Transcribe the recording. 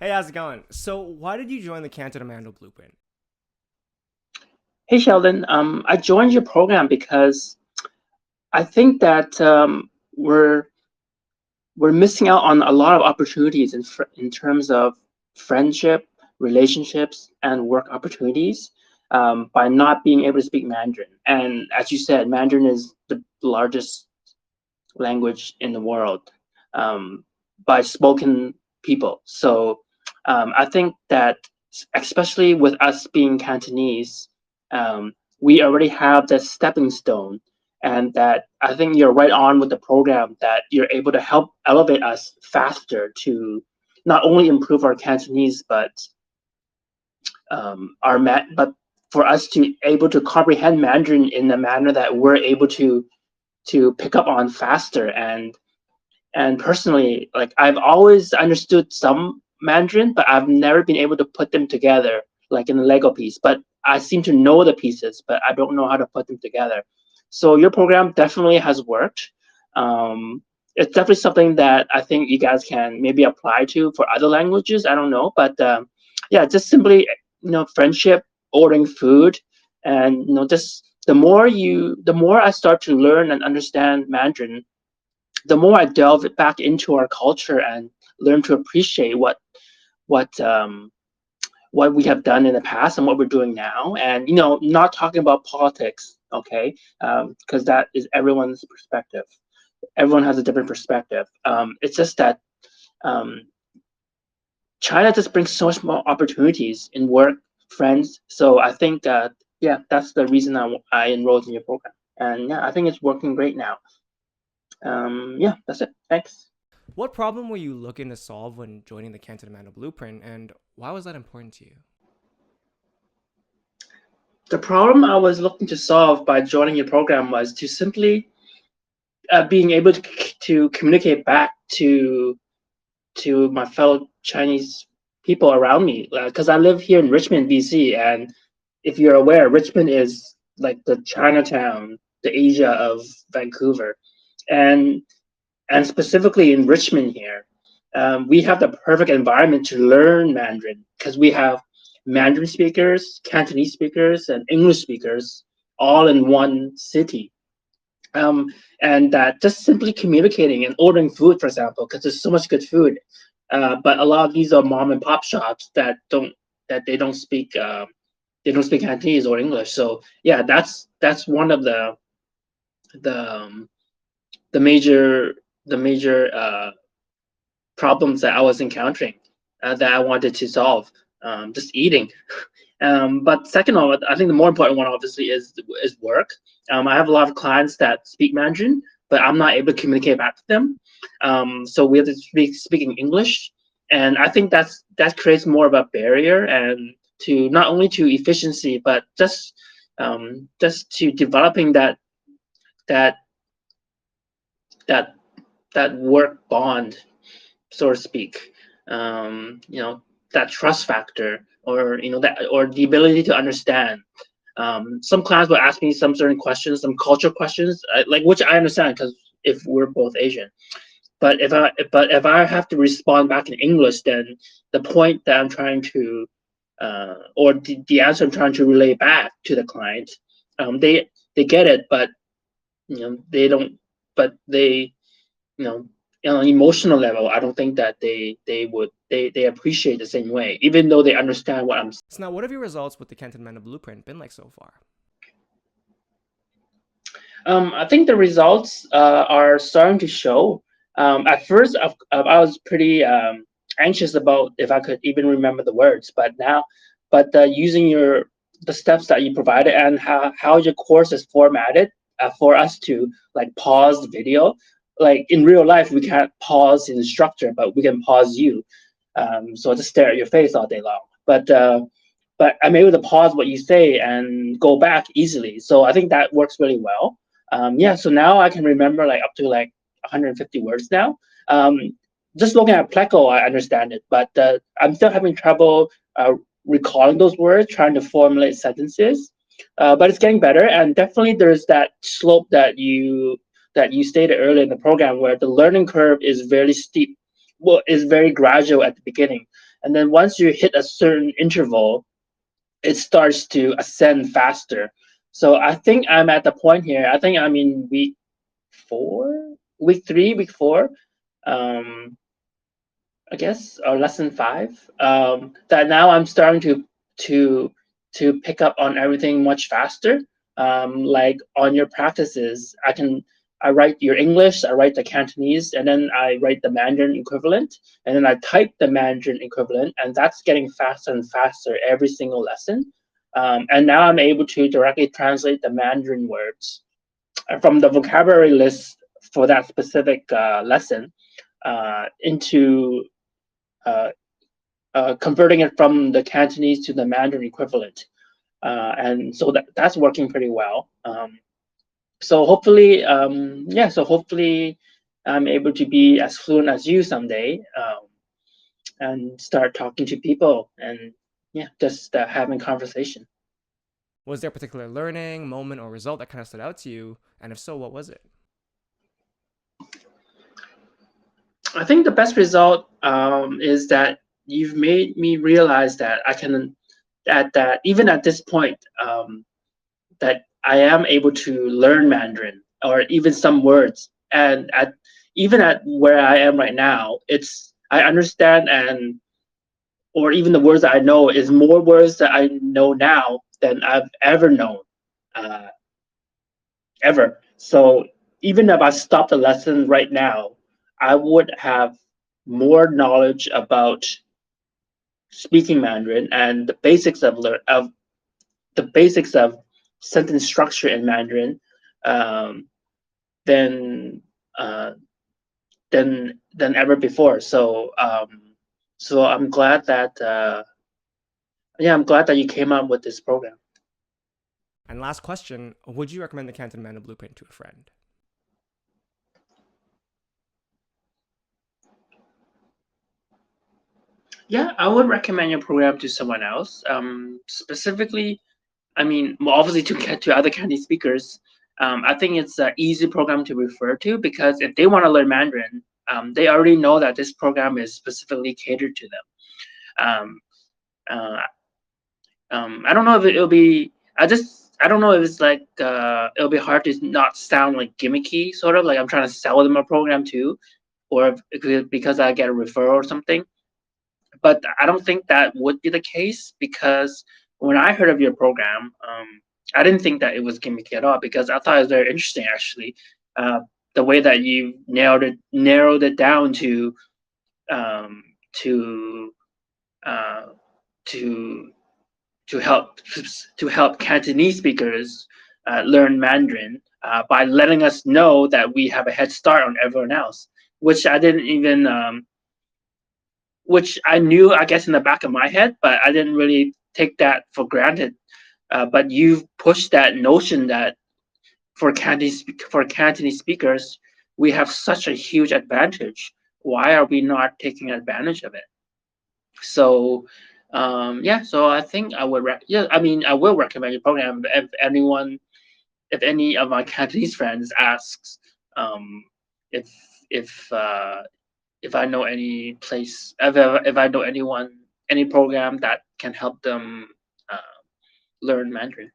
Hey, how's it going? So, why did you join the Canto to Mando Blueprint? Hey Sheldon, I joined your program because I think that we're we're missing out on a lot of opportunities in terms of friendship, relationships, and work opportunities by not being able to speak Mandarin. And as you said, Mandarin is the largest language in the world by spoken people. So I think that especially with us being Cantonese, we already have that stepping stone, and that I think you're right on with the program that you're able to help elevate us faster to not only improve our Cantonese, but but for us to able to comprehend Mandarin in a manner that we're able to pick up on faster. And personally, like I've always understood some Mandarin, but I've never been able to put them together like in a Lego piece. But I seem to know the pieces, but I don't know how to put them together. So your program definitely has worked. It's definitely something that I think you guys can maybe apply to for other languages. I don't know, but yeah, just simply friendship, ordering food, and just the more I start to learn and understand Mandarin, the more I delve back into our culture and learn to appreciate what what we have done in the past and what we're doing now. And not talking about politics, okay, because that is everyone's perspective. Everyone has a different perspective. It's just that um, China just brings so much more opportunities in work, friends. So I think yeah, that's the reason I enrolled in your program. And yeah, I think it's working great now. Yeah, that's it. Thanks. What problem were you looking to solve when joining the Canto to Mando Blueprint, and why was that important to you? The problem I was looking to solve by joining your program was to simply being able to communicate back to my fellow Chinese people around me. Because I live here in Richmond, BC, and if you're aware, Richmond is like the Chinatown, the Asia of Vancouver, and and specifically in Richmond here, we have the perfect environment to learn Mandarin because we have Mandarin speakers, Cantonese speakers, and English speakers all in one city. Um, and that just simply communicating and ordering food, for example, because there's so much good food. But a lot of these are mom and pop shops that they don't speak Cantonese or English. So yeah, that's one of the um, the major the major problems that I was encountering that I wanted to solve. Just eating. But second of all, I think the more important one obviously is work. I have a lot of clients that speak Mandarin, but I'm not able to communicate back to them. So we have to speaking English, and I think that creates more of a barrier and to not only to efficiency, but just to developing that that that work bond, so to speak. That trust factor, or that, or the ability to understand. Some clients will ask me some certain questions, some culture questions, like which I understand because if we're both Asian. But if I have to respond back in English, then the point that I'm trying to or the answer I'm trying to relay back to the client, they get it, but they don't. But they you know on an emotional level, I don't think that they appreciate the same way, even though they understand what I'm. So, now what have your results with the Canto to Mando Blueprint been like so far? I think the results are starting to show. At first, I was pretty anxious about if I could even remember the words, but using the steps that you provided and how your course is formatted for us to like pause the video. Like in real life, we can't pause the instructor, but we can pause you. So I just stare at your face all day long. But I'm able to pause what you say and go back easily. So I think that works really well. Yeah, so now I can remember like up to like 150 words now. Um, just looking at Pleco, I understand it, but I'm still having trouble recalling those words, trying to formulate sentences. But it's getting better, and definitely there's that slope that you stated earlier in the program where the learning curve is very steep. Well, is very gradual at the beginning, and then once you hit a certain interval, it starts to ascend faster. So I think I'm at the point here. I think I'm in week 3, week 4. Um, I guess, or lesson 5. That now I'm starting to pick up on everything much faster. Like on your practices, I write your English, I write the Cantonese, and then I write the Mandarin equivalent, and then I type the Mandarin equivalent, and that's getting faster and faster every single lesson. And now I'm able to directly translate the Mandarin words from the vocabulary list for that specific lesson into uh, converting it from the Cantonese to the Mandarin equivalent. And so that's working pretty well. So hopefully, so hopefully I'm able to be as fluent as you someday, and start talking to people and just having conversation. Was there a particular learning, moment, or result that kind of stood out to you? And if so, what was it? I think the best result is that you've made me realize that I can, that even at this point, that I am able to learn Mandarin or even some words. And even at where I am right now, I understand, and or even the words that I know is more words that I know now than I've ever known, uh, ever. So even if I stopped the lesson right now, I would have more knowledge about speaking Mandarin and the basics of sentence structure in Mandarin, um, than uh, than ever before. So I'm glad that I'm glad that you came up with this program. And last question, would you recommend the Canton Mando Blueprint to a friend? Yeah, I would recommend your program to someone else. Specifically, I mean, well, obviously to get to other Cantonese speakers. I think it's an easy program to refer to because if they want to learn Mandarin, they already know that this program is specifically catered to them. Um, uh, I don't know if it'll be. I don't know if it's like it'll be hard to not sound like gimmicky, sort of like I'm trying to sell them a program too, or because I get a referral or something. But I don't think that would be the case because when I heard of your program, I didn't think that it was gimmicky at all because I thought it was very interesting actually. Uh, the way that you narrowed it down um, to uh, to help Cantonese speakers learn Mandarin by letting us know that we have a head start on everyone else, which I didn't even which I knew, I guess, in the back of my head, but I didn't really take that for granted. But you've pushed that notion that for Cantonese speakers, we have such a huge advantage. Why are we not taking advantage of it? So, so I think I mean, I will recommend your program if any of my Cantonese friends asks, um, if if uh, if I know any place, if I know anyone, any program that can help them uh, learn Mandarin.